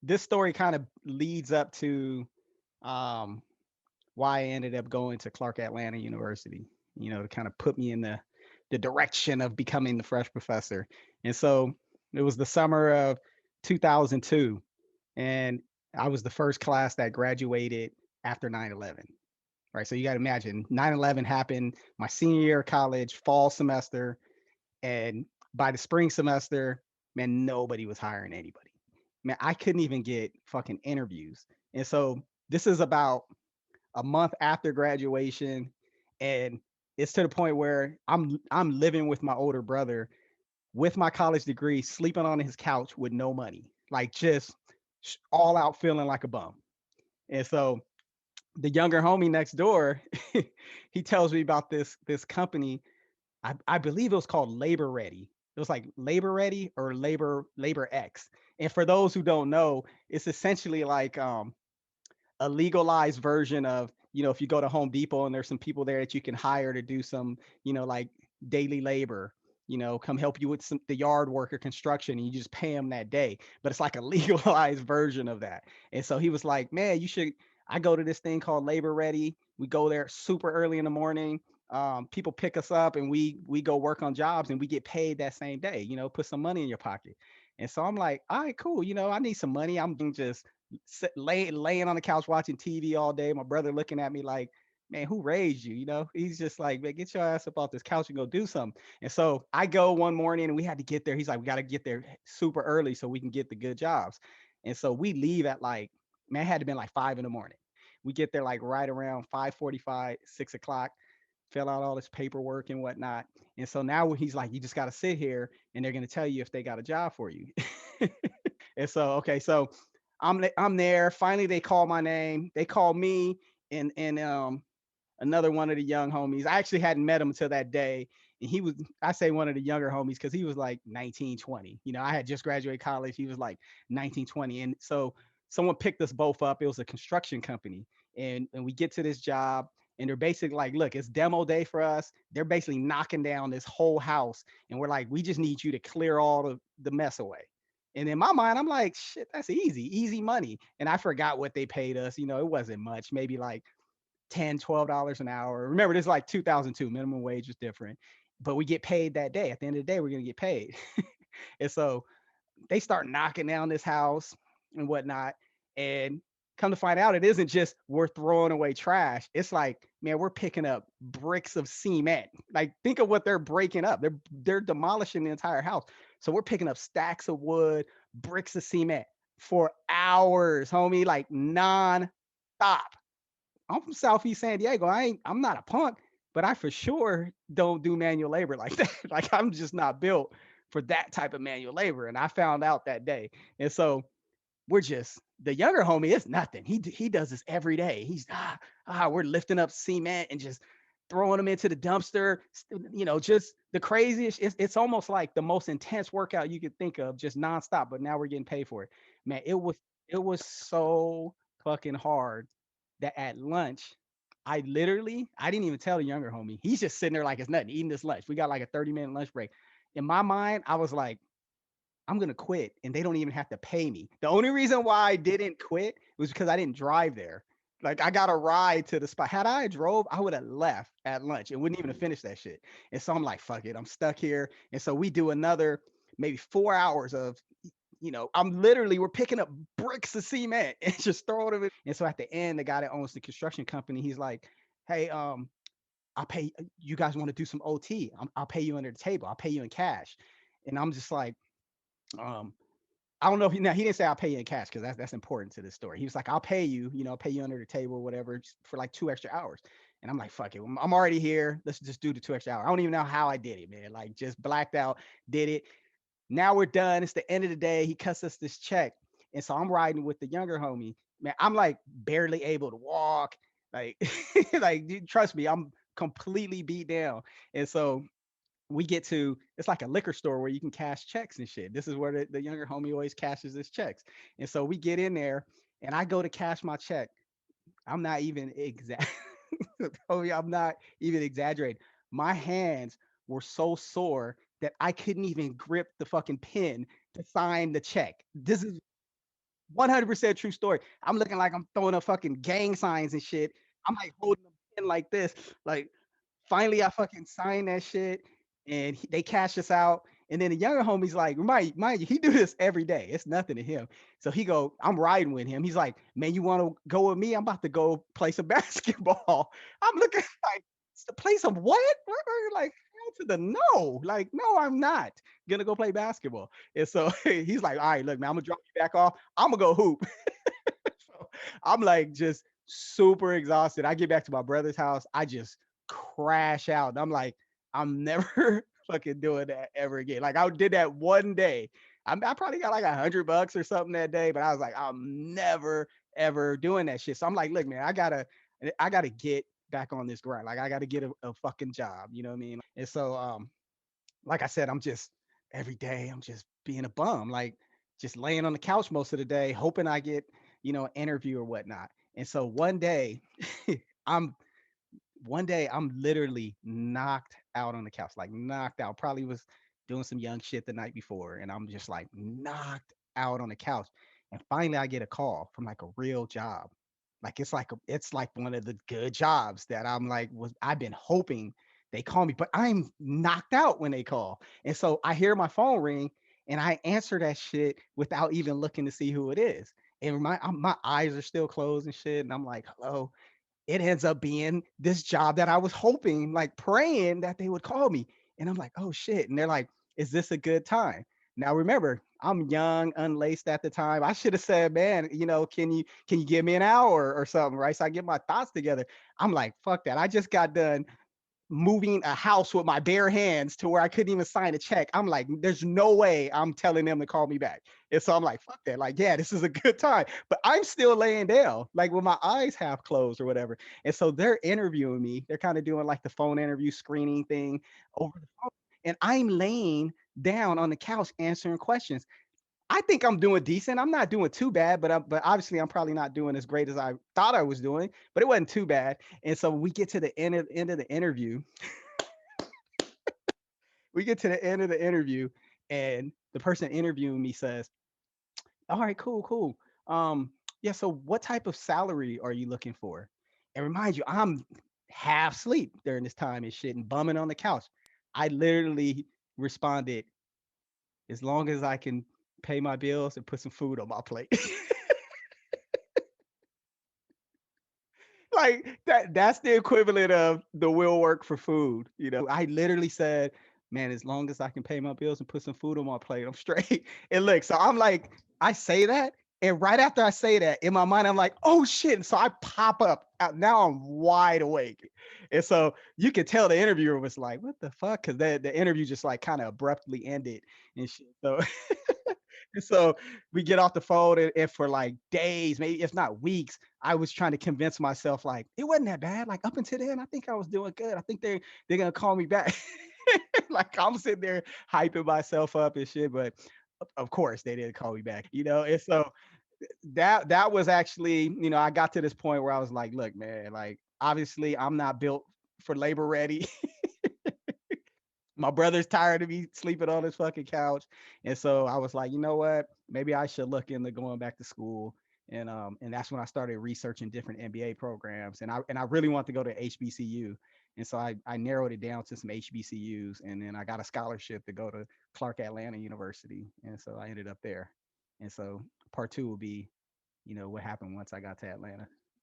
this story kind of leads up to um, why I ended up going to Clark Atlanta University, to kind of put me in the direction of becoming the fresh professor. And so it was the summer of 2002, and I was the first class that graduated after 9/11. Right. So you got to imagine 9/11 happened my senior year of college, fall semester. And by the spring semester, man, nobody was hiring anybody. Man, I couldn't even get fucking interviews. And so this is about a month after graduation, and it's to the point where I'm living with my older brother with my college degree, sleeping on his couch with no money, like just all out feeling like a bum. And so the younger homie next door, he tells me about this company. I believe it was called Labor Ready. It was like Labor Ready or Labor X. And for those who don't know, it's essentially like a legalized version of, if you go to Home Depot and there's some people there that you can hire to do some, like daily labor, come help you with some the yard work or construction, and you just pay them that day. But it's like a legalized version of that. And so he was like, man, you should. I go to this thing called Labor Ready. We go there super early in the morning. People pick us up and we go work on jobs and we get paid that same day. Put some money in your pocket. And so I'm like, all right, cool. I need some money. I'm just laying on the couch watching TV all day. My brother looking at me like, man, who raised you? He's just like, man, get your ass up off this couch and go do something. And so I go one morning and we had to get there. He's like, we got to get there super early so we can get the good jobs. And so we leave at like, man, it had to been like 5 in the morning. We get there like right around 5:45, 6 o'clock, fill out all this paperwork and whatnot. And so now he's like, you just got to sit here and they're going to tell you if they got a job for you. And so, okay, so I'm there. Finally, they call my name. They call me and another one of the young homies. I actually hadn't met him until that day, and he was, I say, one of the younger homies because he was like 19, 20. I had just graduated college. He was like 19, 20, and so someone picked us both up. It was a construction company, and we get to this job. And they're basically like, look, it's demo day for us. They're basically knocking down this whole house. And we're like, we just need you to clear all the mess away. And in my mind, I'm like, shit, that's easy money. And I forgot what they paid us. It wasn't much, maybe like $10, $12 an hour. Remember, this is like 2002, minimum wage was different, but we get paid that day. At the end of the day, we're going to get paid. And so they start knocking down this house and whatnot. And come to find out, it isn't just we're throwing away trash. It's like, man, we're picking up bricks of cement. Like, think of what they're breaking up. They're demolishing the entire house. So we're picking up stacks of wood, bricks of cement for hours, homie, like non-stop. I'm from Southeast San Diego. I'm not a punk, but I for sure don't do manual labor like that. Like, I'm just not built for that type of manual labor. And I found out that day. And so we're just, the younger homie is nothing. He does this every day. We're lifting up cement and just throwing them into the dumpster. Just the craziest. It's almost like the most intense workout you could think of, just nonstop. But now we're getting paid for it. Man, it was so fucking hard that at lunch, I didn't even tell the younger homie. He's just sitting there like it's nothing, eating this lunch. We got like a 30-minute lunch break. In my mind, I was like, I'm gonna quit and they don't even have to pay me. The only reason why I didn't quit was because I didn't drive there. Like, I got a ride to the spot. Had I drove, I would have left at lunch and wouldn't even have finished that shit. And so I'm like, fuck it, I'm stuck here. And so we do another maybe 4 hours of, we're picking up bricks of cement and just throwing them in. And so at the end, the guy that owns the construction company, he's like, hey, I'll pay you guys want to do some OT. I'll pay you under the table. I'll pay you in cash. And I'm just like, um, I don't know if he didn't say I'll pay you in cash because that's important to this story. He was like, I'll pay you, pay you under the table or whatever for like 2 extra hours. And I'm like, fuck it. I'm already here. Let's just do the 2 extra hours. I don't even know how I did it, man. Like, just blacked out, did it. Now we're done. It's the end of the day. He cuts us this check. And so I'm riding with the younger homie. Man, I'm like barely able to walk. Like, like, dude, trust me, I'm completely beat down. And so we get to, it's like a liquor store where you can cash checks and shit. This is where the younger homie always cashes his checks. And so we get in there and I go to cash my check. I'm not even I'm not even exaggerating. My hands were so sore that I couldn't even grip the fucking pen to sign the check. 100% true story. I'm looking like I'm throwing up fucking gang signs and shit. I'm like holding them in like this. Like finally I fucking signed that shit and they cash us out. And then the younger homie's like, mind you, he do this every day. It's nothing to him. So he go, I'm riding with him. He's like, man, you want to go with me? I'm about to go play some basketball. I'm looking like, to play some what? Like, hell to the no. Like, no, I'm not gonna go play basketball. And so he's like, all right, look, man, I'm gonna drop you back off. I'm gonna go hoop. So I'm like just super exhausted. I get back to my brother's house. I just crash out. And I'm like, I'm never fucking doing that ever again. Like I did that one day. I probably got like $100 or something that day, but I was like, I'm never ever doing that shit. So I'm like, look, man, I gotta get back on this grind. Like I gotta get a fucking job. You know what I mean? And so like I said, I'm just every day I'm just being a bum, like just laying on the couch most of the day, hoping I get, an interview or whatnot. And so I'm one day I'm literally knocked out on the couch, like knocked out. Probably was doing some young shit the night before, and I'm just like knocked out on the couch. And finally, I get a call from like a real job. Like it's like one of the good jobs that I'm like was I've been hoping they call me, but I'm knocked out when they call. And so I hear my phone ring, and I answer that shit without even looking to see who it is. And my eyes are still closed and shit, and I'm like, hello, it ends up being this job that I was hoping, like praying that they would call me. And I'm like, oh shit. And they're like, is this a good time? Now remember, I'm young, unlaced at the time. I should have said, man, can you give me an hour or something, right? So I get my thoughts together. I'm like, fuck that. I just got done moving a house with my bare hands to where I couldn't even sign a check. I'm like, there's no way I'm telling them to call me back. And so I'm like, fuck that. Like, yeah, this is a good time. But I'm still laying down, like with my eyes half closed or whatever. And so they're interviewing me. They're kind of doing like the phone interview screening thing over the phone. And I'm laying down on the couch answering questions. I think I'm doing decent. I'm not doing too bad, but obviously I'm probably not doing as great as I thought I was doing, but it wasn't too bad. And so we get to the end of the interview, and the person interviewing me says, all right, cool, cool. Yeah, so what type of salary are you looking for? And remind you, I'm half asleep during this time and shit and bumming on the couch. I literally responded, as long as I can pay my bills and put some food on my plate. Like that's the equivalent of the will work for food. I literally said, man, as long as I can pay my bills and put some food on my plate, I'm straight. And look, so I'm like, I say that, and right after I say that, in my mind, I'm like, oh shit. And so I pop up. Now I'm wide awake. And so you could tell the interviewer was like, what the fuck? Because the interview just like kind of abruptly ended and shit. So and so we get off the phone, and for like days, maybe if not weeks, I was trying to convince myself like it wasn't that bad. Like up until then, I think I was doing good. I think they're gonna call me back. Like I'm sitting there hyping myself up and shit, but of course they didn't call me back. And so that was actually, I got to this point where I was like, look, man, like obviously I'm not built for labor ready. My brother's tired of me sleeping on his fucking couch. And so I was like, you know what? Maybe I should look into going back to school. And that's when I started researching different MBA programs. And I really want to go to HBCU. And so I narrowed it down to some HBCUs, and then I got a scholarship to go to Clark Atlanta University. And so I ended up there. And so part two will be, what happened once I got to Atlanta.